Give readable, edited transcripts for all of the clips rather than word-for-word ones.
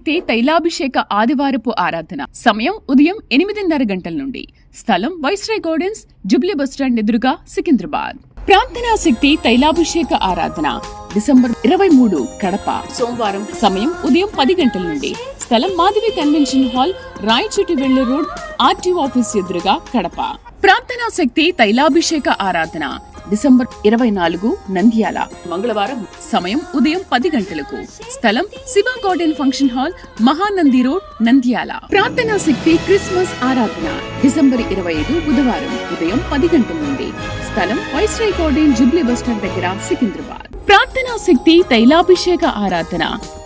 శక్తి తైలాభిషేక ఆదివారపు ఆరాధన. సమయం ఉదయం 8:30 గంటల నుండి. స్థలం వైస్రాయ్ గార్డెన్స్, జుబ్లీ బస్టాండ్ ఎదురుగా, సికింద్రాబాద్. ప్రార్థనా శక్తి తైలాభిషేక ఆరాధన డిసెంబర్ 23 కడప, సోమవారం. సమయం ఉదయం 10 గంటల నుండి. స్థలం మాధవి కన్వెన్షన్ హాల్, రాయచోటి వెళ్ళు రోడ్, ఆర్టీఓ ఆఫీస్ ఎదురుగా, కడప. ప్రార్థనా శక్తి తైలాభిషేక ఆరాధన డిసెంబర్ 24 నంద్యాల, మంగళవారం. సమయం ఉదయం 10 గంటలకు. స్థలం Shiva garden function hall, Mahanandi road, Nandyal. ప్రార్థనా శక్తి క్రిస్మస్ ఆరాధన డిసెంబర్ 25 బుధవారం ఉదయం 10 గంటల నుండి. స్థలం వైస్రాయ్ గార్డెన్, జుబ్లీ బస్టాండ్ దగ్గర, సికింద్రాబాద్. ప్రార్థనా శక్తి తైలాభిషేక ఆరాధన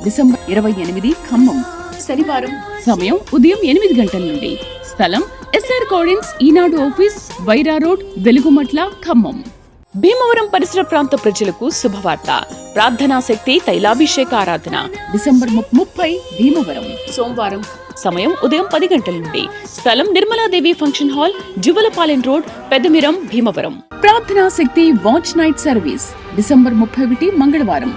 డిసెంబర్ 28 ఖమ్మం, శనివారం. సమయం ఉదయం 8 గంటల నుండి. స్థలం ఎస్ఆర్ గార్డెన్స్, ఈనాడు ఆఫీస్, వైరా రోడ్, వెలుగుమట్ల, ఖమ్మం. భీమవరం పరిసర ప్రాంత ప్రజలకు శుభవార్త. ప్రార్థనా శక్తి తైలాభిషేక ఆరాధన డిసెంబర్ 30 భీమవరం, సోమవారం. సమయం ఉదయం 10 గంటల నుండి. స్థలం Nirmaladevi function hall, Juvvalapalem road, Peddamiram, Bhimavaram. ప్రార్థనా శక్తి వాచ్ నైట్ సర్వీస్ డిసెంబర్ 31 మంగళవారం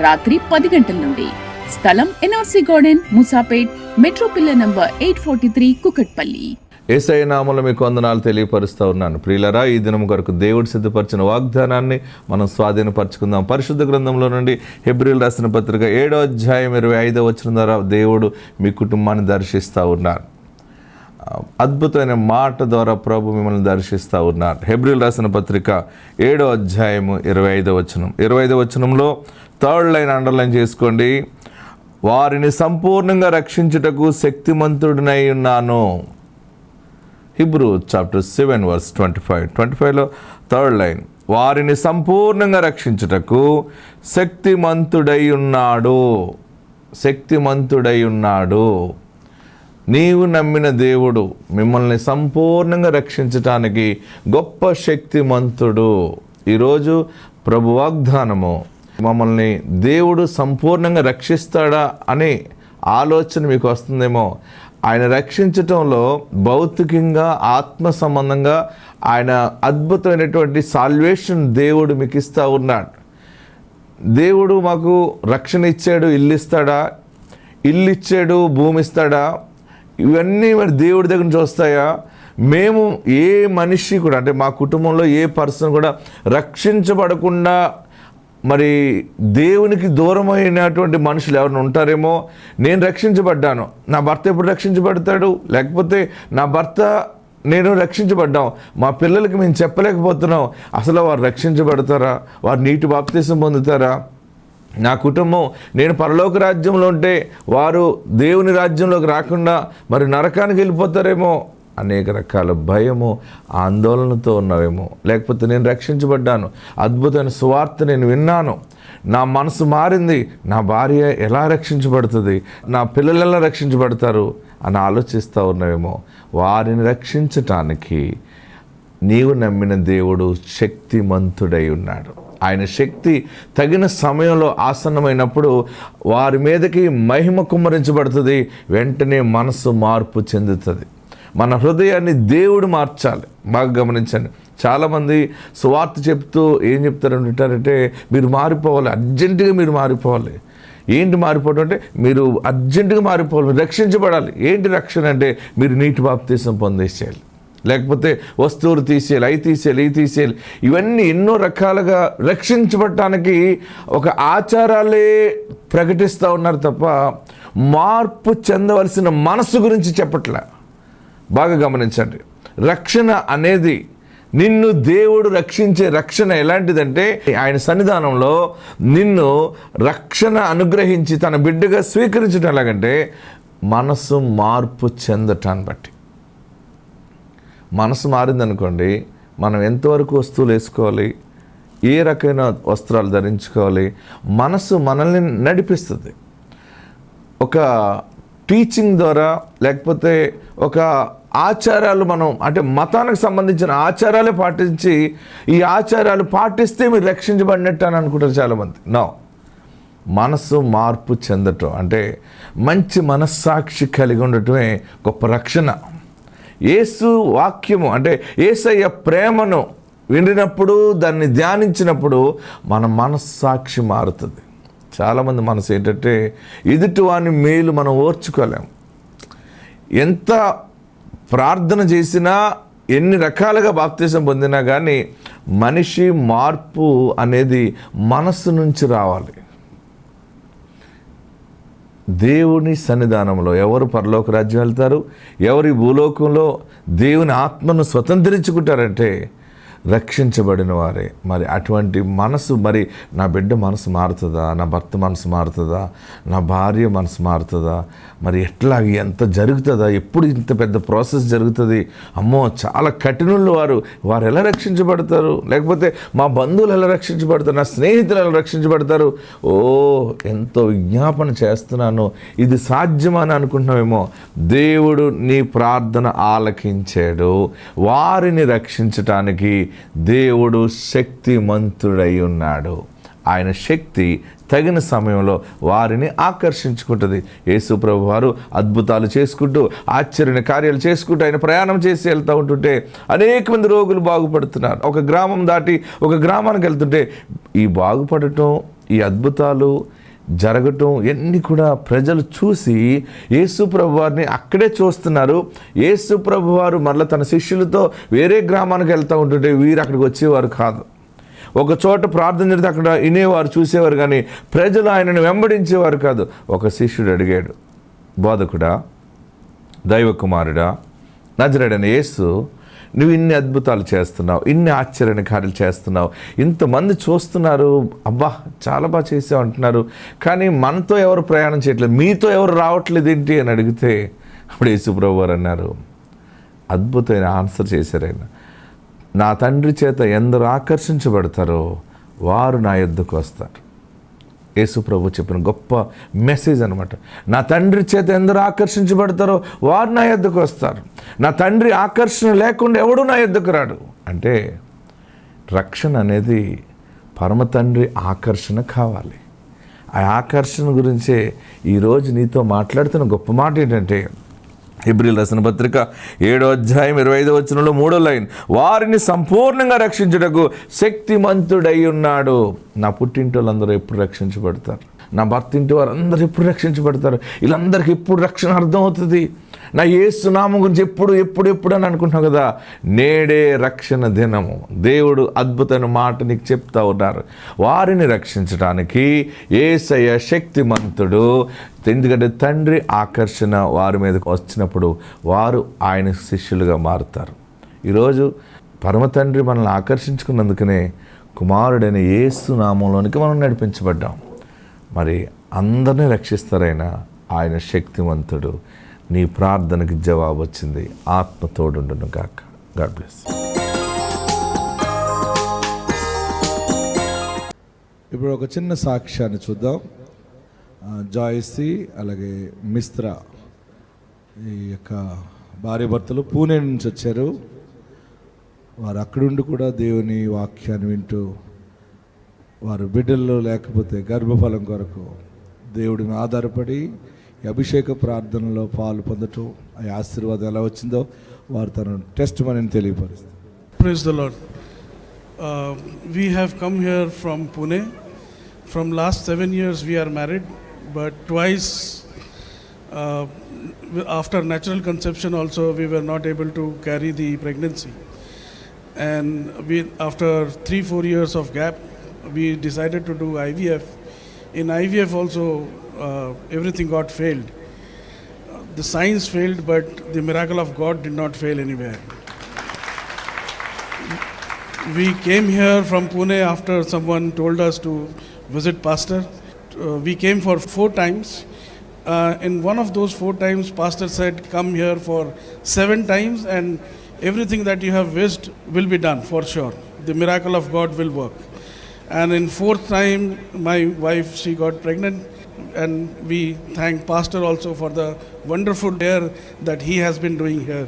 రాత్రి 10 గంటల నుండి. స్థలం NRC garden, Moosapet, metro pillar number 843, Kukatpally. Yesayya నామములో మీకు వందనాలు తెలియపరుస్తూ ఉన్నాను. ప్రియులారా, ఈ దినం కొరకు దేవుడు సిద్ధపరిచిన వాగ్దానాన్ని మనం స్వాధీనపరచుకుందాం. పరిశుద్ధ గ్రంథంలో నుండి హెబ్రీయులు రాసిన పత్రిక 7వ అధ్యాయం 25వ వచనం ద్వారా దేవుడు మీ కుటుంబాన్ని దర్శిస్తూ ఉన్నారు. అద్భుతమైన మాట ద్వారా ప్రభు మిమ్మల్ని దర్శిస్తూ ఉన్నారు. హెబ్రీయులు రాసిన పత్రిక 7వ అధ్యాయం 25వ వచనం. 25వ వచనంలో 3rd లైన్ అండర్లైన్ చేసుకోండి. వారిని సంపూర్ణంగా రక్షించుటకు శక్తిమంతుడినై ఉన్నాను. హిబ్రూ చాప్టర్ 7 వర్స్ 25లో 3rd లైన్. వారిని సంపూర్ణంగా రక్షించుటకు శక్తిమంతుడై ఉన్నాడు. శక్తిమంతుడై ఉన్నాడు. నీవు నమ్మిన దేవుడు మిమ్మల్ని సంపూర్ణంగా రక్షించటానికి గొప్ప శక్తిమంతుడు. ఈరోజు ప్రభు వాగ్దానము, మమ్మల్ని దేవుడు సంపూర్ణంగా రక్షిస్తాడా అనే ఆలోచన మీకు వస్తుందేమో. ఆయన రక్షించటంలో భౌతికంగా, ఆత్మ సంబంధంగా ఆయన అద్భుతమైనటువంటి సాల్వేషన్ దేవుడు మీకు ఇస్తూ ఉన్నాడు. దేవుడు మాకు రక్షణ ఇచ్చాడు, ఇల్లు ఇస్తాడా? ఇల్లు ఇచ్చాడు, భూమి ఇస్తాడా? ఇవన్నీ మరి దేవుడి దగ్గర నుంచి వస్తాయా? మేము ఏ మనిషి కూడా, అంటే మా కుటుంబంలో ఏ పర్సన్ కూడా రక్షించబడకుండా మరి దేవునికి దూరమైనటువంటి మనుషులు ఎవరైనా ఉంటారేమో. నేను రక్షించబడ్డాను, నా భర్త ఎప్పుడు రక్షించబడతాడు? లేకపోతే నా భర్త నేను రక్షించబడ్డాం, మా పిల్లలకి మేము చెప్పలేకపోతున్నాం. అసలు వారు రక్షించబడతారా? వారు నీటి బాప్తిసం పొందుతారా? నా కుటుంబం, నేను పరలోక రాజ్యంలో ఉంటే వారు దేవుని రాజ్యంలోకి రాకుండా మరి నరకానికి వెళ్ళిపోతారేమో. అనేక రకాల భయము, ఆందోళనతో ఉన్నావేమో. లేకపోతే నేను రక్షించబడ్డాను, అద్భుతమైన సువార్త నేను విన్నాను, నా మనసు మారింది, నా భార్య ఎలా రక్షించబడుతుంది, నా పిల్లలు ఎలా రక్షించబడతారు అని ఆలోచిస్తూ ఉన్నావేమో. వారిని రక్షించటానికి నీవు నమ్మిన దేవుడు శక్తిమంతుడై ఉన్నాడు. ఆయన శక్తి తగిన సమయంలో ఆసన్నమైనప్పుడు వారి మీదకి మహిమ కుమ్మరించబడుతుంది. వెంటనే మనసు మార్పు చెందుతుంది. మన హృదయాన్ని దేవుడు మార్చాలి. బాగా గమనించండి. చాలామంది సువార్త చెప్తూ ఏం చెప్తారంటారంటే, మీరు మారిపోవాలి, అర్జెంటుగా మీరు మారిపోవాలి. ఏంటి మారిపోవడం అంటే, మీరు అర్జెంటుగా మారిపోవాలి, మీరు రక్షించబడాలి. ఏంటి రక్షణ అంటే, మీరు నీటి బాప్తిసం పొందేసేయాలి, లేకపోతే వస్తువులు తీసేయాలి, అవి తీసేయాలి, ఇవి తీసేయాలి. ఇవన్నీ ఎన్నో రకాలుగా రక్షించబడటానికి ఒక ఆచారాలే ప్రకటిస్తూ ఉన్నారు తప్ప మార్పు చెందవలసిన మనసు గురించి చెప్పట్లే. బాగా గమనించండి. రక్షణ అనేది, నిన్ను దేవుడు రక్షించే రక్షణ ఎలాంటిదంటే, ఆయన సన్నిధానంలో నిన్ను రక్షణ అనుగ్రహించి తన బిడ్డగా స్వీకరించడం ఎలాగంటే, మనసు మార్పు చెందటాన్ని బట్టి. మనసు మారిందనుకోండి, మనం ఎంతవరకు వస్తువులు వేసుకోవాలి, ఏ రకమైన వస్త్రాలు ధరించుకోవాలి, మనసు మనల్ని నడిపిస్తుంది. ఒక టీచింగ్ ద్వారా, లేకపోతే ఒక ఆచారాలు, మనం అంటే మతానికి సంబంధించిన ఆచారాలే పాటించి, ఈ ఆచారాలు పాటిస్తే మీరు రక్షించబడినట్టు అని అనుకుంటారు చాలామంది. నో, మనసు మార్పు చెందటం అంటే మంచి మనస్సాక్షి కలిగి ఉండటమే గొప్ప రక్షణ. యేసు వాక్యము అంటే యేసయ్య ప్రేమను వినినప్పుడు, దాన్ని ధ్యానించినప్పుడు మన మనస్సాక్షి మారుతుంది. చాలామంది మనసు ఏంటంటే ఎదుటివాని మేలు మనం ఓర్చుకోలేం. ఎంత ప్రార్థన చేసినా, ఎన్ని రకాలుగా బాప్తిసం పొందినా కానీ మనిషి మార్పు అనేది మనస్సు నుంచి రావాలి. దేవుని సన్నిధానంలో ఎవరు పరలోక రాజ్యం వెళ్తారు, ఎవరు ఈ భూలోకంలో దేవుని ఆత్మను స్వతంత్రించుకుంటారంటే రక్షించబడిన వారే. మరి అటువంటి మనసు, మరి నా బిడ్డ మనసు మారుతుందా, నా భర్త మనసు మారుతుందా, నా భార్య మనసు మారుతుందా, మరి ఎట్లా ఎంత జరుగుతుందా, ఎప్పుడు ఇంత పెద్ద ప్రాసెస్ జరుగుతుంది, అమ్మో చాలా కఠినులు వారు ఎలా రక్షించబడతారు, లేకపోతే మా బంధువులు ఎలా రక్షించబడతారు, నా స్నేహితులు ఎలా రక్షించబడతారు, ఎంతో విజ్ఞాపన చేస్తున్నాను, ఇది సాధ్యమని అనుకుంటున్నామేమో. దేవుడు నీ ప్రార్థన ఆలకించాడు. వారిని రక్షించటానికి దేవుడు శక్తిమంతుడై ఉన్నాడు. ఆయన శక్తి తగిన సమయంలో వారిని ఆకర్షించుకుంటుంది. యేసు ప్రభు వారు అద్భుతాలు చేసుకుంటూ, ఆశ్చర్య కార్యాలు చేసుకుంటూ ఆయన ప్రయాణం చేసి వెళ్తూ ఉంటుంటే అనేక మంది రోగులు బాగుపడుతున్నారు. ఒక గ్రామం దాటి ఒక గ్రామానికి వెళ్తుంటే ఈ బాగుపడటం, ఈ అద్భుతాలు జరగటం ఎన్ని కూడా ప్రజలు చూసి యేసు ప్రభు వారిని అక్కడే చూస్తున్నారు. యేసు ప్రభు వారు మరలా తన శిష్యులతో వేరే గ్రామానికి వెళ్తూ ఉంటుంటే వీరు అక్కడికి వచ్చేవారు కాదు. ఒక చోట ప్రార్థన చేస్తే అక్కడ వినేవారు, చూసేవారు, కానీ ప్రజలు ఆయనను వెంబడించేవారు కాదు. ఒక శిష్యుడు అడిగాడు, బోధకుడా, దైవ కుమారుడా, నజరేయుడైన యేసు, నువ్వు ఇన్ని అద్భుతాలు చేస్తున్నావు, ఇన్ని ఆశ్చర్య కార్యాలు చేస్తున్నావు, ఇంతమంది చూస్తున్నారు, అబ్బా చాలా బాగా చేసావు అంటున్నారు, కానీ మనతో ఎవరు ప్రయాణం చేయట్లేదు, మీతో ఎవరు రావట్లేదు ఏంటి అని అడిగితే అప్పుడు యేసు ప్రభు వారు అన్నారు, అద్భుతమైన ఆన్సర్ చేశారు ఆయన, నా తండ్రి చేత ఎందరు ఆకర్షించబడతారో వారు నా యొద్దకు వస్తారు. యేసు ప్రభు చెప్పిన గొప్ప మెసేజ్ అనమాట. నా తండ్రి చేత ఎందరు ఆకర్షించబడతారో వారు నా యొద్దకు వస్తారు. నా తండ్రి ఆకర్షణ లేకుండా ఎవడు నా యొద్దకు రాడు. అంటే రక్షణ అనేది పరమ తండ్రి ఆకర్షణ కావాలి. ఆ ఆకర్షణ గురించే ఈరోజు నీతో మాట్లాడుతున్న గొప్ప మాట ఏంటంటే, హెబ్రీయుల రాసిన పత్రిక 7వ అధ్యాయం 25వ వచనంలో 3వ లైన్, వారిని సంపూర్ణంగా రక్షించుటకు శక్తిమంతుడై ఉన్నాడు. నా పుట్టింటి వాళ్ళందరూ ఎప్పుడు రక్షించబడతారు, నా భర్త ఇంటి వారందరూ ఎప్పుడు రక్షించబడతారు, వీళ్ళందరికీ ఎప్పుడు రక్షణ అర్థమవుతుంది, నా యేసు నామం గురించి ఎప్పుడు అని అనుకుంటున్నావు కదా. నేడే రక్షణ దినము. దేవుడు అద్భుతమైన మాట నీకు చెప్తా ఉన్నారు. వారిని రక్షించడానికి యేసయ్య శక్తిమంతుడు. ఎందుకంటే తండ్రి ఆకర్షణ వారి మీదకి వచ్చినప్పుడు వారు ఆయన శిష్యులుగా మారుతారు. ఈరోజు పరమ తండ్రి మనల్ని ఆకర్షించుకున్నందుకనే కుమారుడైన యేసు నామంలోనికి మనం నడిపించబడ్డాం. మరి అందరినీ రక్షిస్తారైనా ఆయన శక్తివంతుడు. నీ ప్రార్థనకి జవాబు వచ్చింది. ఆత్మ తోడుండును గాక. God bless. ఇప్పుడు ఒక చిన్న సాక్ష్యాన్ని చూద్దాం. జాయిసీ అలాగే మిస్త్రా, ఈ యొక్క భార్య భర్తలు పూణే నుంచి వచ్చారు. వారు అక్కడుండి కూడా దేవుని వాక్యాన్ని వింటూ వారు బిడ్డల్లో లేకపోతే గర్భఫలం కొరకు దేవుడిని ఆధారపడి అభిషేక ప్రార్థనలో పాలు పొందటం, ఆ ఆశీర్వాదం ఎలా వచ్చిందో వారు తన టెస్ట్ మనని తెలియపరుస్తారు. Praise the Lord. We have come here from Pune. From last 7 years we are married, but twice after natural conception also we were not able to carry the pregnancy. And after 3-4 years of gap, we decided to do IVF. In IVF also everything got failed. The science failed, but the miracle of God did not fail anywhere. We came here from Pune after someone told us to visit pastor. We came for 4 times. In one of those 4 times, pastor said, come here for 7 times and everything that you have wished will be done for sure. The miracle of God will work. And in 4th time, my wife, she got pregnant, and we thank pastor also for the wonderful care that he has been doing here.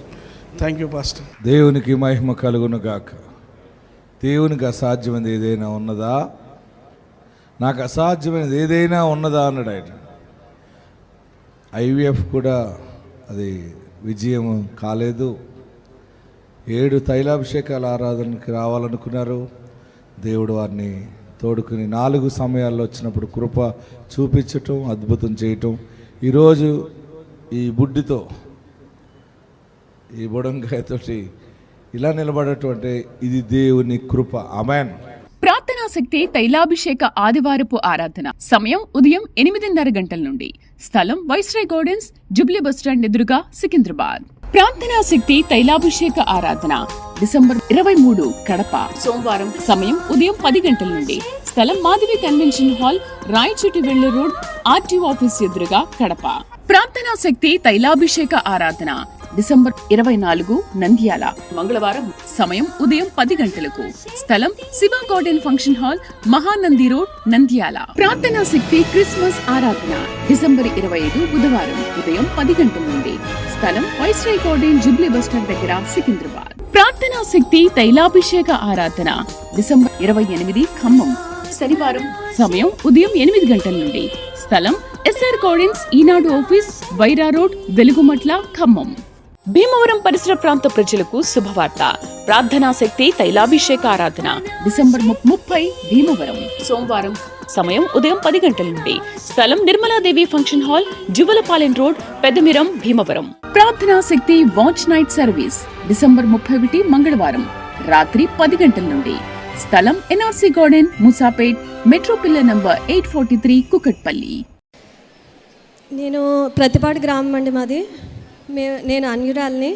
Thank you, pastor. దేవునికి మహిమ కలుగును గాక. దేవునికి అసాధ్యమైనది ఏదైనా ఉన్నదా? నాకు అసాధ్యమైనది ఏదైనా ఉన్నదా అన్నాడు ఆయన. ఐవీఎఫ్ కూడా అది విజయం కాలేదు. 7 తైలాభిషేకాల ఆరాధనకి రావాలనుకున్నారు. దేవుడు వారిని తోడుకుని 4 సమయాల్లో వచ్చినప్పుడు కృప చూపించటం, అద్భుతం చేయటం. ఈరోజు ఈ బుడ్డితో, ఈ బుడంకాయతోటి ఇలా నిలబడటం ఇది దేవుని కృప. ఆమేన్. ప్రార్థనా శక్తి తైలాభిషేక ఆదివారపు ఆరాధన సమయం ఉదయం 8:30 గంటల నుండి. స్థలం వైస్రాయ్ గార్డెన్స్, జుబ్లీ బస్టాండ్ ఎదురుగా, సికింద్రాబాద్. ప్రార్థనా శక్తి తైలాభిషేక ఆరాధన డిసెంబర్ 23 కడప సోమవారం. సమయం ఉదయం 10 గంటల నుండి. స్థలం మాధవి కన్వెన్షన్ హాల్, రాయచోటి వెళ్లే రోడ్, ఆర్టీఓ ఆఫీస్ ఎదురుగా, కడప. ప్రార్థనా శక్తి తైలాభిషేక ఆరాధన డిసెంబర్ 24 నంద్యాల మంగళవారం. సమయం ఉదయం 10 గంటలకు. స్థలం Shiva garden function hall, Mahanandi road, Nandyal. ప్రార్థనా శక్తి క్రిస్మస్ ఆరాధన డిసెంబర్ 25 బుధవారం ఉదయం 10 గంటల నుండి. స్థలం వైస్రాయ్ గార్డెన్, జుబ్లీ బస్టాండ్ దగ్గర, సికింద్రాబాద్. ప్రార్థనా శక్తి తైలాభిషేక ఆరాధన డిసెంబర్ 28 ఖమ్మం శనివారం. సమయం ఉదయం 8 గంటల నుండి. స్థలం ఎస్ఆర్ గార్డెన్స్, ఈనాడు ఆఫీస్, వైరా రోడ్, వెలుగుమట్ల, ఖమ్మం. భీమవరం పరిసర ప్రాంత ప్రజలకు శుభవార్త. ప్రార్థనా శక్తి తైలాభిషేక ఆరాధన డిసెంబర్ 30 భీమవరం సోమవారం. సమయం ఉదయం 10 గంటల నుండి. స్థలం Nirmaladevi function hall, Juvvalapalem road, Peddamiram, Bhimavaram. ప్రార్థనా శక్తి వాచ్ నైట్ సర్వీస్ డిసెంబర్ 31 మంగళవారం రాత్రి 10 గంటల నుండి. స్థలం NRC garden, Moosapet, metro pillar number 843, Kukatpally. నేను ప్రతిపాడు గ్రామం అండి మాది. నేను అన్యురాల్ని,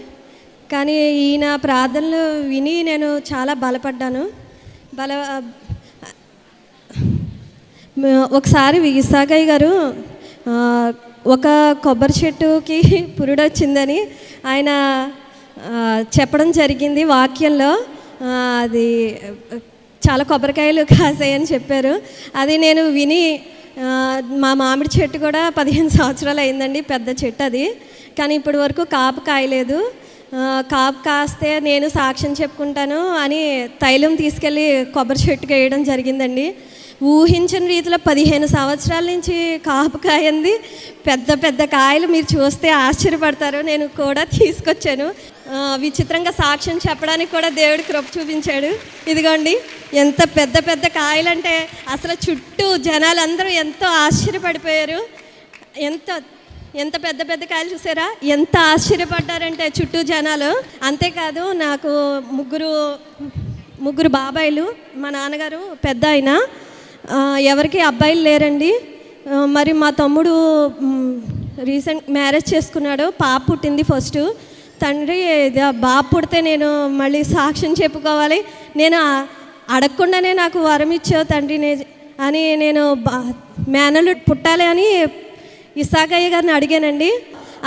కానీ ఈయన ప్రార్థనలు విని నేను చాలా బలపడ్డాను. ఒకసారి ఇసాగయ్య గారు ఒక కొబ్బరి చెట్టుకి పురుడొచ్చిందని ఆయన చెప్పడం జరిగింది వాక్యంలో. అది చాలా కొబ్బరికాయలు కాసాయని చెప్పారు. అది నేను విని, మా మామిడి చెట్టు కూడా 15 సంవత్సరాలు అయిందండి, పెద్ద చెట్టు అది. కానీ ఇప్పటి వరకు కాపు కాయలేదు. కాపు కాస్తే నేను సాక్ష్యం చెప్పుకుంటాను అని తైలం తీసుకెళ్ళి కొబ్బరి చెట్టుకి వేయడం జరిగిందండి. ఊహించిన రీతిలో 15 సంవత్సరాల నుంచి కాపు కాయంది, పెద్ద పెద్ద కాయలు మీరు చూస్తే ఆశ్చర్యపడతారు. నేను కూడా తీసుకొచ్చాను. విచిత్రంగా సాక్ష్యం చెప్పడానికి కూడా దేవుడి కృప చూపించాడు. ఇదిగోండి ఎంత పెద్ద పెద్ద కాయలంటే అసలు చుట్టూ జనాలందరూ ఎంతో ఆశ్చర్యపడిపోయారు. ఎంత పెద్ద పెద్ద కాయలు చూసారా, ఎంత ఆశ్చర్యపడ్డారంటే చుట్టూ జనాలు. అంతేకాదు నాకు ముగ్గురు బాబాయిలు, మా నాన్నగారు పెద్ద ఆయన, ఎవరికి అబ్బాయిలు లేరండి. మరి మా తమ్ముడు రీసెంట్ మ్యారేజ్ చేసుకున్నాడు, పాప పుట్టింది ఫస్ట్. తండ్రి బాబు పుడితే నేను మళ్ళీ సాక్ష్యం చెప్పుకోవాలి, నేను అడగకుండానే నాకు వరం ఇచ్చావు తండ్రి అని నేను మేనలు పుట్టాలి అని ఇసాగయ్య గారిని అడిగానండి.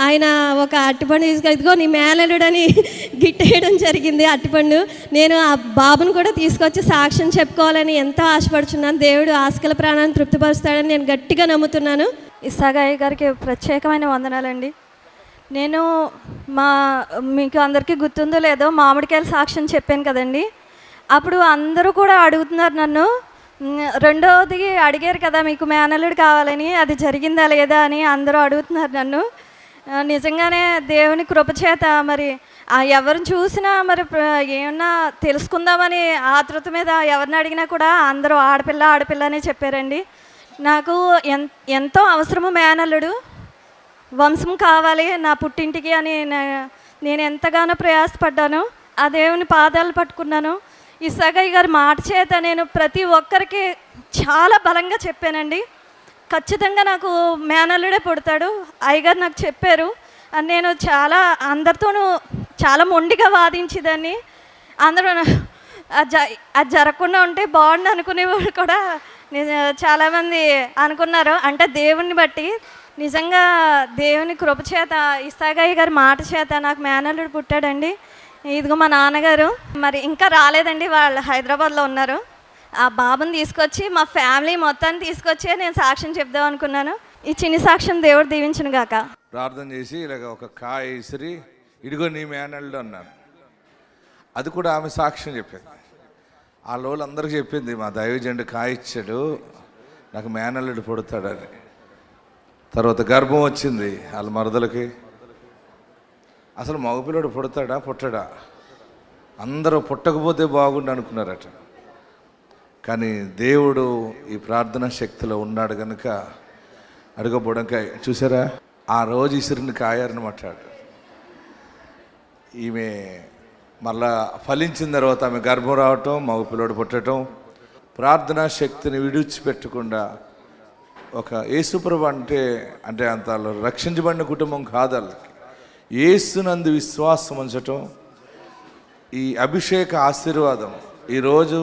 ఆయన ఒక అట్టిపండు ఇదిగో నీ మేనలుడని గిట్టేయడం జరిగింది అట్టిపండు. నేను ఆ బాబుని కూడా తీసుకొచ్చి సాక్ష్యం చెప్పుకోవాలని ఎంతో ఆశపడుచున్నాను. దేవుడు ఆస్కల ప్రాణాన్ని తృప్తిపరుస్తాడని నేను గట్టిగా నమ్ముతున్నాను. ఇసాగయ్య గారికి ప్రత్యేకమైన వందనాలండి. నేను మీకు అందరికీ గుర్తుందో లేదో మామిడికాయల సాక్ష్యం చెప్పాను కదండి. అప్పుడు అందరూ కూడా అడుగుతున్నారు నన్ను, రెండోది అడిగారు కదా మీకు మేనల్లుడు కావాలని, అది జరిగిందా లేదా అని అందరూ అడుగుతున్నారు నన్ను. నిజంగానే దేవుని కృపచేత మరి ఎవరిని చూసినా మరి ఏమన్నా తెలుసుకుందామని ఆతృత మీద ఎవరిని అడిగినా కూడా అందరూ ఆడపిల్ల అని చెప్పారండి. నాకు ఎంతో అవసరము మేనల్లుడు, వంశం కావాలి నా పుట్టింటికి అని నేను ఎంతగానో ప్రయాసపడ్డాను. ఆ దేవుని పాదాలు పట్టుకున్నాను. ఇసాగయ్య గారి మాట చేత నేను ప్రతి ఒక్కరికి చాలా బలంగా చెప్పానండి. ఖచ్చితంగా నాకు మేనల్లుడే పుడతాడు, అయ్యగారు నాకు చెప్పారు అని నేను అందరితోనూ చాలా మొండిగా వాదించేదాన్ని. అందరూ అది జరగకుండా ఉంటే బాగుండు అనుకునేవాడు కూడా చాలామంది అనుకున్నారు. అంటే దేవుని బట్టి నిజంగా దేవుని కృపచేత ఇసాగయ్య గారి మాట చేత నాకు మేనల్లుడు పుట్టాడండి. ఇదిగో మా నాన్నగారు మరి ఇంకా రాలేదండి, వాళ్ళు హైదరాబాద్లో ఉన్నారు. ఆ బాబుని తీసుకొచ్చి మా ఫ్యామిలీ మొత్తాన్ని తీసుకొచ్చి నేను సాక్ష్యం చెప్దాం అనుకున్నాను. ఈ చిన్ని సాక్ష్యం దేవుడు దీవించును గాక. ప్రార్థన చేసి ఇలాగ ఒక కాయ ఇసిరి ఇదిగో నీ మేనల్లుడు అన్నాను. అది కూడా ఆమె సాక్ష్యం చెప్పింది. ఆ లోళ్ళందరికీ చెప్పింది, మా దైవజనుడు కాయ ఇచ్చాడు, నాకు మేనల్లుడు పుడతాడని. తర్వాత గర్భం వచ్చింది వాళ్ళ మరదలకి. అసలు మగపిల్లడు పుడతాడా పుట్టడా, అందరూ పుట్టకపోతే బాగుండు అనుకున్నారట. కానీ దేవుడు ఈ ప్రార్థనా శక్తిలో ఉన్నాడు కనుక అడగబోవడానికి చూసారా, ఆ రోజు ఇసురుని కాయారనమాట. ఈమె మళ్ళా ఫలించిన తర్వాత ఆమె గర్భం రావటం, మగ పిల్లడు పుట్టడం, ప్రార్థనా శక్తిని విడిచిపెట్టకుండా ఒక యేసుప్రభు అంటే అంత రక్షించబడిన కుటుంబం కాదు వాళ్ళకి. యేసునందు విశ్వాసం ఉంచటం, ఈ అభిషేక ఆశీర్వాదం, ఈరోజు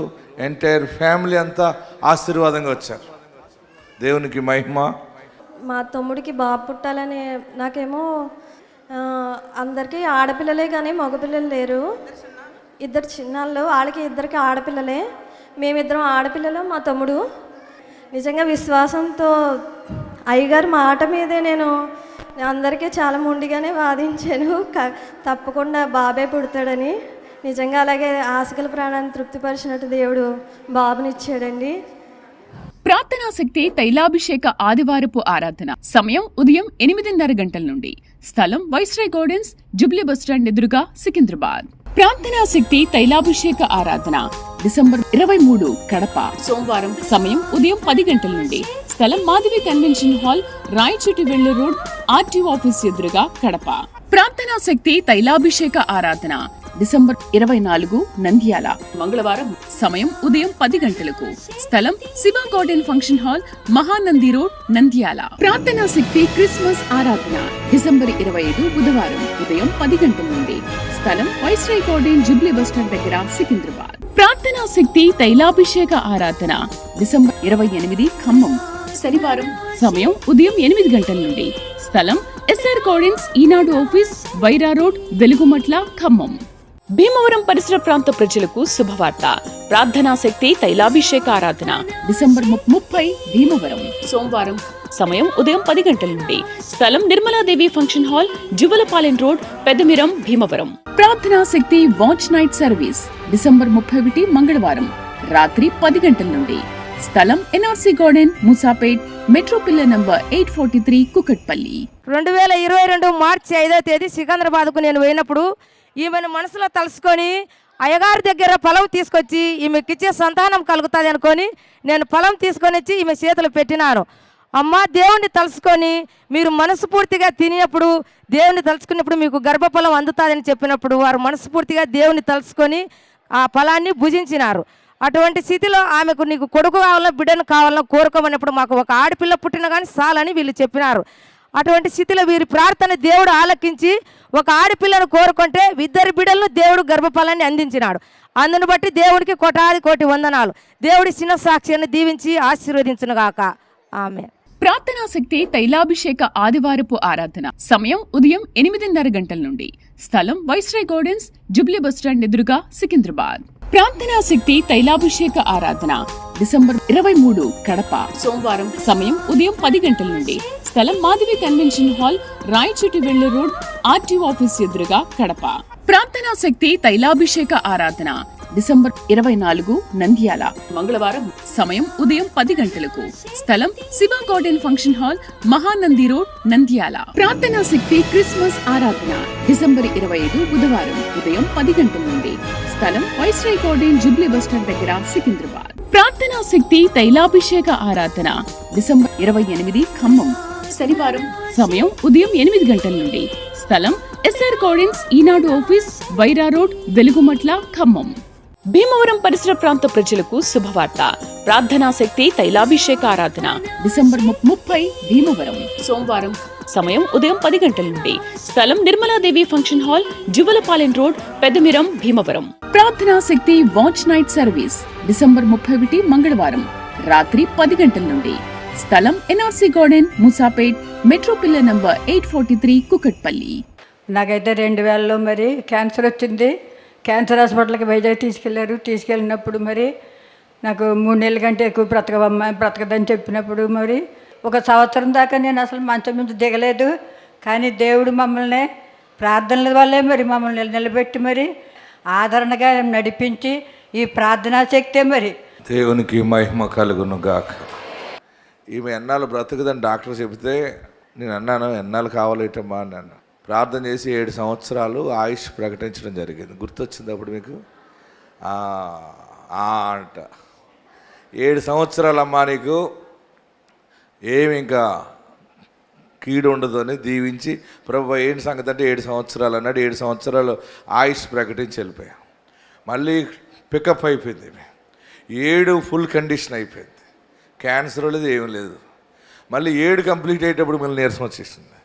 ఎంటైర్ ఫ్యామిలీ అంతా ఆశీర్వాదంగా వచ్చారు. దేవునికి మహిమ. మా తమ్ముడికి బాబు పుట్టాలని, నాకేమో అందరికీ ఆడపిల్లలే కానీ మగపిల్లలు లేరు. ఇద్దరు చిన్నాళ్ళు, వాళ్ళకి ఇద్దరికి ఆడపిల్లలే. మేమిద్దరం ఆడపిల్లలు, మా తమ్ముడు. నిజంగా విశ్వాసంతో అయ్యగారి మాట మీదే నేను అందరికీ చాలా మొండిగానే వాదించాను, తప్పకుండా బాబే పుడతాడని. నిజంగా అలాగే ఆశగల ప్రాణాన్ని తృప్తిపరిచినట్టు దేవుడు బాబునిచ్చాడండి. ప్రార్థనా శక్తి తైలాభిషేక ఆదివారపు ఆరాధన సమయం ఉదయం 8:30 గంటల నుండి. స్థలం వైస్రాయ్ గార్డెన్స్, జుబ్లీ బస్టాండ్ ఎదురుగా, సికింద్రాబాద్. ప్రార్థనా శక్తి తైలాభిషేక ఆరాధన డిసెంబర్ 23 కడప, సోమవారం. సమయం ఉదయం 10 గంటల నుండి. స్థలం Madhavi convention hall, Rayachoti Vellur road, RTO office ఎదురుగా, కడప. ప్రార్థనా శక్తి తైలాభిషేక ఆరాధన డిసెంబర్ 24 నంద్యాల, మంగళవారం. సమయం ఉదయం 10 గంటలకు. స్థలం Shiva garden function hall, Mahanandi road, Nandyal. ప్రార్థనా శక్తి క్రిస్మస్ ఆరాధన డిసెంబర్ 25 బుధవారం ఉదయం 10 గంటల నుండి. స్థలం వైస్రాయ్ గార్డెన్, జుబ్లీ బస్టాండ్ దగ్గర, సికింద్రాబాద్. ప్రార్థనా శక్తి తైలాభిషేక ఆరాధన డిసెంబర్ 28 ఖమ్మం, శనివారం. సమయం ఉదయం 8 గంటల నుండి. స్థలం ఎస్ఆర్ గార్డెన్స్, ఈనాడు ఆఫీస్, వైరా రోడ్, వెలుగుమట్ల, ఖమ్మం. భీమవరం పరిసర ప్రాంత ప్రజలకు శుభవార్త. ప్రార్థనా శక్తి తైలాభిషేక ఆరాధన డిసెంబర్ 30 భీమవరం, సోమవారం. సమయం ఉదయం 10 గంటల నుండి. స్థలం Nirmaladevi function hall, Juvvalapalem road, Peddamiram, Bhimavaram. ప్రార్థనా శక్తి వాచ్ నైట్ సర్వీస్ డిసెంబర్ 31 మంగళవారం రాత్రి 10 గంటల నుండి. స్థలం NRC garden, Moosapet, metro pillar number 843, Kukatpally. 2022 మార్చి 5వ తేదీ సికింద్రాబాద్కు నేను పోయినప్పుడు ఈమెను మనసులో తలుసుకొని అయ్యగారి దగ్గర పొలం తీసుకొచ్చి ఈమెకిచ్చే సంతానం కలుగుతుంది అనుకొని నేను పొలం తీసుకొని వచ్చి ఈమె చేతులు పెట్టినాను. అమ్మ, దేవుణ్ణి తలుసుకొని మీరు మనస్ఫూర్తిగా తినేప్పుడు, దేవుణ్ణి తలుచుకున్నప్పుడు మీకు గర్భఫలం అందుతుందని చెప్పినప్పుడు వారు మనస్ఫూర్తిగా దేవుణ్ణి తలుసుకొని ఆ ఫలాన్ని భుజించినారు. అటువంటి స్థితిలో ఆమెకు నీకు కొడుకు కావాలన్నా బిడ్డను కావాలన్నా కోరుకోమన్నప్పుడు మాకు ఒక ఆడపిల్ల పుట్టిన కానీ చాలని వీళ్ళు చెప్పినారు. అటువంటి స్థితిలో వీరి ప్రార్థన దేవుడు ఆలకించి ఒక ఆడపిల్లను కోరుకుంటే 2 బిడ్డలను దేవుడు గర్భఫలాన్ని అందించినాడు. అందును బట్టి దేవుడికి కోటి వందనాలు. దేవుడి చిన్న సాక్ష్యాన్ని దీవించి ఆశీర్వదించునుగాక. ఆమె. ప్రార్థనా శక్తి తైలాభిషేక ఆదివారపు ఆరాధన సమయం ఉదయం 8:30 గంటల నుండి. స్థలం వైస్రాయ్ గార్డెన్స్, జుబ్లీ బస్టాండ్ ఎదురుగా, సికింద్రాబాద్. ప్రార్థనా శక్తి తైలాభిషేక ఆరాధన డిసెంబర్ 23 కడప, సోమవారం. సమయం ఉదయం 10 గంటల నుండి. స్థలం Madhavi convention hall, Rayachoti Vellur road, RTO office ఎదురుగా, కడప. ప్రార్థనా శక్తి తైలాభిషేక ఆరాధన డిసెంబర్ 24 నంద్యాల, మంగళవారం. సమయం ఉదయం 10 గంటలకు. స్థలం Shiva garden function hall, Mahanandi road, Nandyal. ప్రార్థనా శక్తి క్రిస్మస్ ఆరాధన డిసెంబర్ 25 బుధవారం ఉదయం 10 గంటల నుండి. స్థలం వైస్రాయ్ గార్డెన్, జుబ్లీ బస్టాండ్ దగ్గర, సికింద్రాబాద్. ప్రార్థనా శక్తి తైలాభిషేక ఆరాధన డిసెంబర్ 28 ఖమ్మం, శనివారం. సమయం ఉదయం 8 గంటల నుండి. స్థలం ఎస్ఆర్ గార్డెన్స్, ఈనాడు ఆఫీస్, వైరా రోడ్, వెలుగుమట్ల, ఖమ్మం. భీమవరం పరిసర ప్రాంత ప్రజలకు శుభవార్త. ప్రార్థనా శక్తి తైలాభిషేక ఆరాధన డిసెంబర్ 30 భీమవరం, సోమవారం. సమయం ఉదయం 10 గంటల నుండి. స్థలం Nirmaladevi function hall, Juvvalapalem road, Peddamiram, Bhimavaram. ప్రార్థనా శక్తి వాచ్ నైట్ సర్వీస్ డిసెంబర్ 31 మంగళవారం రాత్రి 10 గంటల నుండి. స్థలం NRC garden, Moosapet, metro pillar number 843, Kukatpally. నాకైతే 2000లో మరి క్యాన్సర్ వచ్చింది. క్యాన్సర్ హాస్పిటల్కి వైజాగ్ తీసుకెళ్ళినప్పుడు మరి నాకు 3 నెలల కంటే ఎక్కువ బ్రతకదని చెప్పినప్పుడు మరి 1 సంవత్సరం దాకా నేను అసలు మంచం నుంచి దిగలేదు. కానీ దేవుడు మమ్మల్ని ప్రార్థనల వల్లే మరి మమ్మల్ని నిలబెట్టి మరి ఆదరణగా నడిపించి ఈ ప్రార్థనా శక్తే మరి. దేవునికి మహిమ కలుగును గాక. ఈమె ఎన్నాళ్ళు బ్రతకదని డాక్టర్ చెబితే నేను అన్నాను, ఎన్నాళ్ళు కావాలేటమ్మా అన్నాను. ప్రార్థన చేసి 7 సంవత్సరాలు ఆయుష్ ప్రకటించడం జరిగింది. గుర్తొచ్చింది అప్పుడు మీకు? అంట 7 సంవత్సరాలమ్మా నీకు ఏమి ఇంకా కీడు ఉండదు అని దీవించి, ప్రభు ఏంటి సంగతి అంటే 7 సంవత్సరాలు అన్నాడు. 7 సంవత్సరాలు ఆయుష్ ప్రకటించి వెళ్ళిపోయాం. మళ్ళీ పికప్ అయిపోయింది. 7 ఫుల్ కండిషన్ అయిపోయింది. క్యాన్సర్ లేదు, ఏమీ లేదు. మళ్ళీ 7 కంప్లీట్ అయ్యేటప్పుడు మళ్ళీ నీరసం వచ్చేసింది.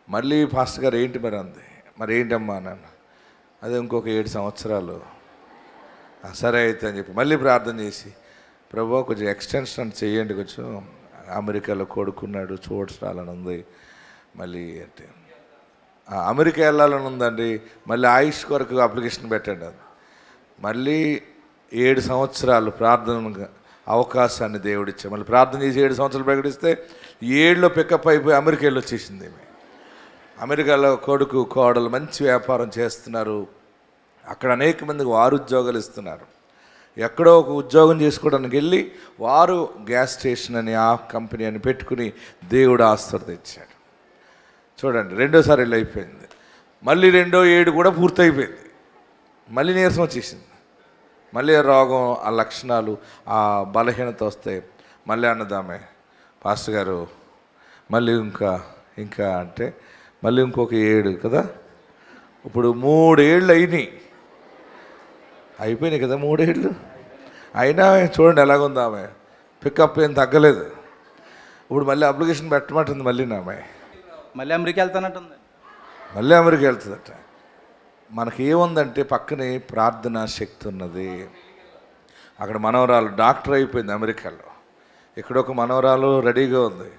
మళ్ళీ పాస్టర్ గారు ఏంటి మరి అంది. మరి ఏంటమ్మా అన్నాను. అదే ఇంకొక 7 సంవత్సరాలు. సరే అయితే అని చెప్పి మళ్ళీ ప్రార్థన చేసి, ప్రభు కొంచెం ఎక్స్టెన్షన్ చేయండి, కొంచెం అమెరికాలో కొడుకున్నాడు చూడాలని ఉంది, మళ్ళీ అంటే అమెరికా వెళ్ళాలని ఉందండి, మళ్ళీ ఆయుష్ కొరకు అప్లికేషన్ పెట్టండి. అది మళ్ళీ 7 సంవత్సరాలు ప్రార్థన అవకాశాన్ని దేవుడిచ్చా. మళ్ళీ ప్రార్థన చేసి 7 సంవత్సరాలు ప్రకటిస్తే 7లో పికప్ అయిపోయి అమెరికా వెళ్ళి వచ్చేసింది. అమెరికాలో కొడుకు కోడలు మంచి వ్యాపారం చేస్తున్నారు. అక్కడ అనేక మందికి వారు ఉద్యోగాలు ఇస్తున్నారు. ఎక్కడో ఒక ఉద్యోగం చేసుకోవడానికి వెళ్ళి వారు గ్యాస్ స్టేషన్ అని ఆ కంపెనీ అని పెట్టుకుని దేవుడు ఆస్తులు తెచ్చాడు. చూడండి, రెండోసారి వెళ్ళి అయిపోయింది. మళ్ళీ 7 కూడా పూర్తయిపోయింది. మళ్ళీ నీరసం వచ్చేసింది. మళ్ళీ రోగం, ఆ లక్షణాలు, ఆ బలహీనత వస్తే మళ్ళీ అన్నదామే, పాస్టర్ గారు మళ్ళీ ఇంకా అంటే మళ్ళీ ఇంకొక 7 కదా, ఇప్పుడు 3 ఏళ్ళు అయిపోయినాయి కదా. 3 ఏళ్ళు అయినా చూడండి ఎలాగుంది ఆమె, పికప్ ఏం తగ్గలేదు. ఇప్పుడు మళ్ళీ అప్లికేషన్ పెట్టమంటుంది. మళ్ళీ అమెరికా వెళ్తానంటుంది. మళ్ళీ అమెరికా వెళ్తుందట. మనకి ఏముందంటే పక్కనే ప్రార్థనా శక్తి ఉన్నది. అక్కడ మనవరాలు డాక్టర్ అయిపోయింది అమెరికాలో, ఇక్కడ ఒక మనవరాలు రెడీగా ఉంది.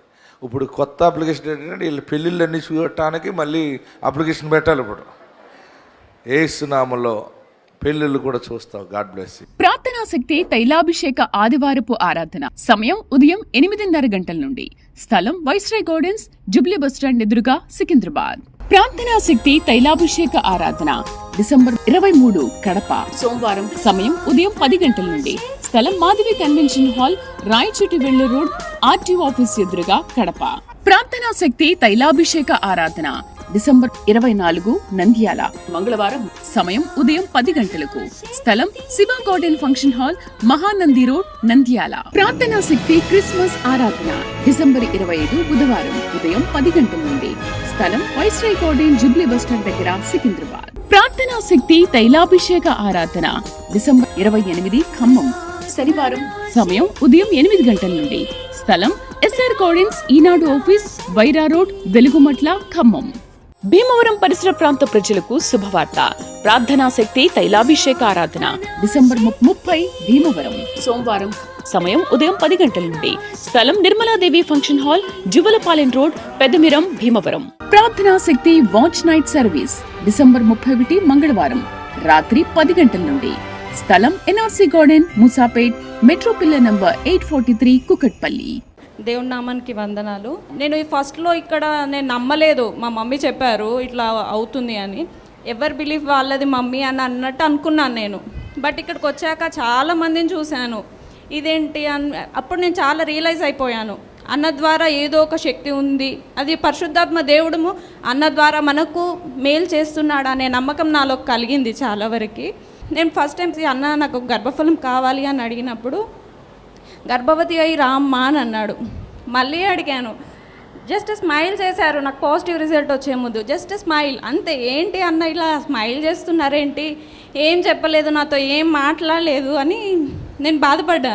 ఇప్పుడు కొత్త అప్లికేషన్ ఏంటంటే వీళ్ళు పెళ్ళిళ్ళన్నీ చూడటానికి మళ్ళీ అప్లికేషన్ పెట్టాలి. ఇప్పుడు యేసునామములో పెళ్ళిళ్ళు కూడా చూస్తావు. God bless you. ప్రార్థనా శక్తి తైలాభిషేక ఆదివారపు ఆరాధన సమయం ఉదయం 8:30 గంటల నుండి. స్థలం వైస్రాయ్ గార్డెన్స్, జుబ్లీ బస్టాండ్ ఎదురుగా, సికింద్రాబాద్. ప్రార్థనా శక్తి తైలాభిషేక ఆరాధన డిసెంబర్ 23 కడప సోమవారం. సమయం ఉదయం 10 గంటల నుండి. స్థలం మాధవి కన్వెన్షన్ హాల్, రాయచూటి వెళ్ళు రోడ్, ఆర్టీఓ ఆఫీస్ ఎదురుగా, కడప. ప్రార్థనా శక్తి తైలాభిషేక ఆరాధన డిసెంబర్ 24 నంద్యాల మంగళవారం. సమయం ఉదయం 10 గంటలకు. స్థలం Shiva garden function hall, Mahanandi road, Nandyal. ప్రార్థనా శక్తి క్రిస్మస్ ఆరాధన డిసెంబర్ 25 బుధవారం ఉదయం 10 గంటల నుండి. స్థలం వైస్రాయ్ గార్డెన్, జుబ్లీ బస్టాండ్ దగ్గర, సికింద్రాబాద్. ప్రార్థనా శక్తి తైలాభిషేక ఆరాధన డిసెంబర్ 28 ఖమ్మం శనివారం. సమయం ఉదయం 8 గంటల నుండి. స్థలం ఎస్ఆర్ గార్డెన్స్, ఈనాడు ఆఫీస్, వైరా రోడ్, వెలుగుమట్ల, ఖమ్మం. భీమవరం పరిసర ప్రాంత ప్రజలకు శుభవార్త. ప్రార్థనా శక్తి తైలాభిషేక ఆరాధన డిసెంబర్ 30 భీమవరం సోమవారం. సమయం ఉదయం 10 గంటల నుండి. స్థలం Nirmaladevi function hall, Juvvalapalem road, Peddamiram, Bhimavaram. ప్రార్థనా శక్తి వాచ్ నైట్ సర్వీస్ డిసెంబర్ 31 మంగళవారం రాత్రి 10 గంటల నుండి. స్థలం NRC garden, Moosapet, metro pillar number 843, Kukatpally. దేవుని నామానికి వందనాలు. నేను ఫస్ట్లో ఇక్కడ నేను నమ్మలేదు. మా మమ్మీ చెప్పారు ఇట్లా అవుతుంది అని. ఎవరి బిలీఫ్ వాళ్ళది మమ్మీ అని అన్నట్టు అనుకున్నాను నేను. బట్ ఇక్కడికి వచ్చాక చాలా మందిని చూశాను. ఇదేంటి అప్పుడు నేను చాలా రియలైజ్ అయిపోయాను. అన్న ద్వారా ఏదో ఒక శక్తి ఉంది, అది పరిశుద్ధాత్మ దేవుడు అన్న ద్వారా మనకు మేలు చేస్తున్నాడు అనే నమ్మకం నాలో కలిగింది చాలా వరకు. నేను ఫస్ట్ టైం అన్న నాకు గర్భఫలం కావాలి అని అడిగినప్పుడు గర్భవతి అయి రామ్మా అని అన్నాడు. మళ్ళీ అడిగాను, జస్ట్ స్మైల్ చేశారు. నాకు పాజిటివ్ రిజల్ట్ వచ్చే ముందు జస్ట్ స్మైల్ అంతే. ఏంటి అన్న ఇలా స్మైల్ చేస్తున్నారేంటి, ఏం చెప్పలేదు, నాతో ఏం మాట్లాడలేదు అని నేను బాధపడ్డా.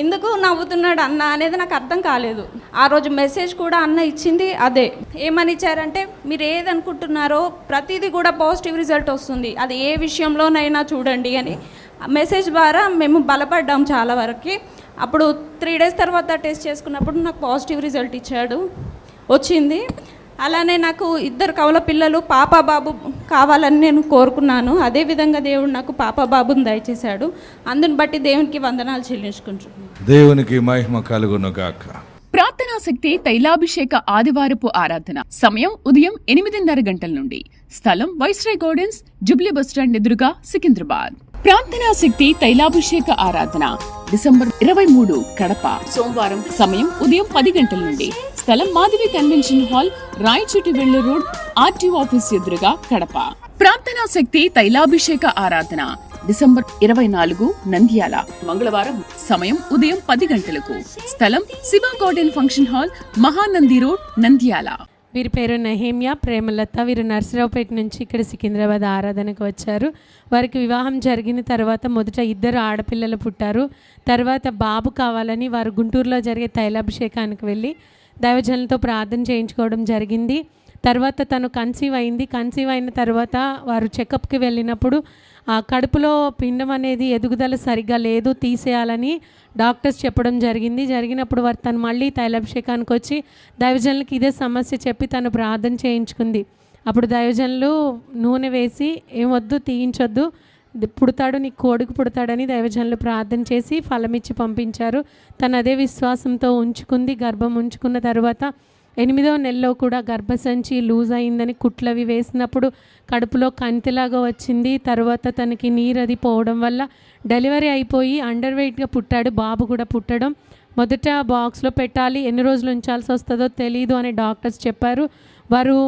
ఎందుకు నవ్వుతున్నాడు అన్న అనేది నాకు అర్థం కాలేదు. ఆ రోజు మెసేజ్ కూడా అన్న ఇచ్చింది అదే. ఏమని ఇచ్చారంటే, మీరు ఏది అనుకుంటున్నారో ప్రతిదీ కూడా పాజిటివ్ రిజల్ట్ వస్తుంది, అది ఏ విషయంలోనైనా చూడండి అని మెసేజ్ ద్వారా మేము బలపడ్డాం చాలా వరకు. అప్పుడు 3 days తర్వాత టెస్ట్ చేసుకున్నప్పుడు నాకు పాజిటివ్ రిజల్ట్ వచ్చింది. అలానే నాకు 2 కవల పిల్లలు, పాప బాబు కావాలని నేను కోరుకున్నాను. అదేవిధంగా దేవుడు నాకు పాప బాబుని దయచేశాడు. అందుని బట్టి దేవునికి వందనాలు చెల్లించుకుంటున్నాను. దేవునికి మహిమ కలుగును గాక. ప్రార్థనా శక్తి తైలాభిషేక ఆదివారపు ఆరాధన సమయం ఉదయం 8:30 గంటల నుండి. స్థలం వైస్రాయ్ గార్డెన్స్, జుబ్లీ బస్టాండ్ ఎదురుగా, సికింద్రాబాద్. ప్రార్థనా శక్తి తైలాభిషేక ఆరాధన డిసెంబర్ 23 కడప సోమవారం. సమయం ఉదయం 10 గంటల నుండి. స్థలం మాధవి కన్వెన్షన్ హాల్, రాయచూటి వెళ్ళు రోడ్, ఆర్టీఓ ఆఫీస్ ఎదురుగా, కడప. ప్రార్థనా శక్తి తైలాభిషేక ఆరాధన డిసెంబర్ 24 నంద్యాల మంగళవారం. సమయం ఉదయం 10 గంటలకు. స్థలం Shiva garden function hall, Mahanandi road, Nandyal. వీరి పేరు నెహేమియా, ప్రేమలత. వీరు నర్సరావుపేట నుంచి ఇక్కడ సికింద్రాబాద్ ఆరాధనకు వచ్చారు. వారికి వివాహం జరిగిన తర్వాత మొదట 2 ఆడపిల్లలు పుట్టారు. తర్వాత బాబు కావాలని వారు గుంటూరులో జరిగే తైలాభిషేకానికి వెళ్ళి దైవజనులతో ప్రార్థన చేయించుకోవడం జరిగింది. తర్వాత తను కన్సీవ్ అయింది. కన్సీవ్ అయిన తర్వాత వారు చెకప్కి వెళ్ళినప్పుడు ఆ కడుపులో పిండం అనేది ఎదుగుదల సరిగ్గా లేదు, తీసేయాలని డాక్టర్స్ చెప్పడం జరిగినప్పుడు వారు తను మళ్ళీ తైలాభిషేకానికి వచ్చి దైవజనులకి ఇదే సమస్య చెప్పి తను ప్రార్థన చేయించుకుంది. అప్పుడు దైవజనులు నూనె వేసి ఏమొద్దు, తీయించొద్దు, పుడతాడు, నీకు కొడుకు పుడతాడని దైవజనులు ప్రార్థన చేసి ఫలమిచ్చి పంపించారు. తను అదే విశ్వాసంతో ఉంచుకుంది. గర్భం ఉంచుకున్న తర్వాత 8వ నెలలో కూడా గర్భసంచి లూజ్ అయిందని కుట్లవి వేసినప్పుడు కడుపులో కంతిలాగా వచ్చింది. తర్వాత తనకి నీరు అది పోవడం వల్ల డెలివరీ అయిపోయి అండర్ వెయిట్గా పుట్టాడు. బాబు కూడా పుట్టడం మొదట బాక్స్లో పెట్టాలి, ఎన్ని రోజులు ఉంచాల్సి వస్తుందో తెలియదు అని డాక్టర్స్ చెప్పారు. వారు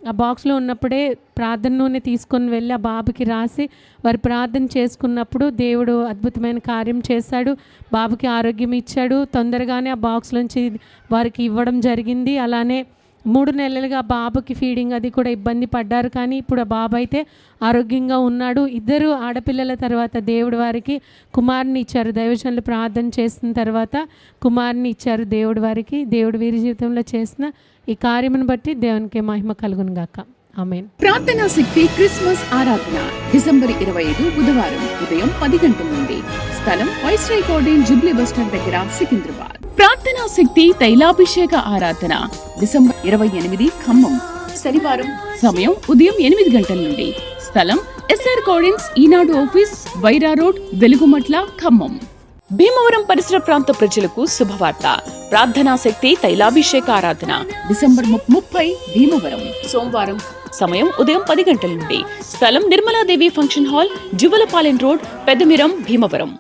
ఆ బాక్స్లో ఉన్నప్పుడే ప్రార్థన నూనె తీసుకొని వెళ్ళి ఆ బాబుకి రాసి వారు ప్రార్థన చేసుకున్నప్పుడు దేవుడు అద్భుతమైన కార్యం చేశాడు. బాబుకి ఆరోగ్యం ఇచ్చాడు. తొందరగానే ఆ బాక్స్లోంచి వారికి ఇవ్వడం జరిగింది. అలానే 3 నెలలుగా బాబుకి ఫీడింగ్ అది కూడా ఇబ్బంది పడ్డారు. కానీ ఇప్పుడు ఆ బాబు అయితే ఆరోగ్యంగా ఉన్నాడు. 2 ఆడపిల్లల తర్వాత దేవుడు వారికి కుమారుని ఇచ్చారు. దైవజనులు ప్రార్థన చేసిన తర్వాత కుమారుని ఇచ్చారు దేవుడు వారికి. దేవుడు వీరి జీవితంలో చేసిన ఈ కార్యమును బట్టి దేవునికి మహిమ కలుగును గాక. ఆమేన్. ప్రార్థనా శక్తి క్రిస్మస్ ఆరాధన డిసెంబర్ 25 బుధవారం ఉదయం 10 గంటల నుండి. స్థలం వైస్రాయ్ గార్డెన్, జూబ్లీ బస్టాండ్ దగ్గర, సికింద్రాబాద్. ప్రార్థనా శక్తి తైలాభిషేక ఆరాధన డిసెంబర్ 28 ఖమ్మం శనివారం. సమయం ఉదయం 8 గంటల నుండి. స్థలం ఎస్ఆర్ గార్డెన్స్, ఈనాడు ఆఫీస్, వైరా రోడ్, వెలుగుమట్ల, ఖమ్మం. భీమవరం పరిసర ప్రాంత ప్రజలకు శుభవార్త. ప్రార్థనా శక్తి తైలాభిషేక ఆరాధన డిసెంబర్ 30 భీమవరం సోమవారం. సమయం ఉదయం 10 గంటల నుండి. స్థలం Nirmaladevi function hall, Juvvalapalem road, Peddamiram, Bhimavaram.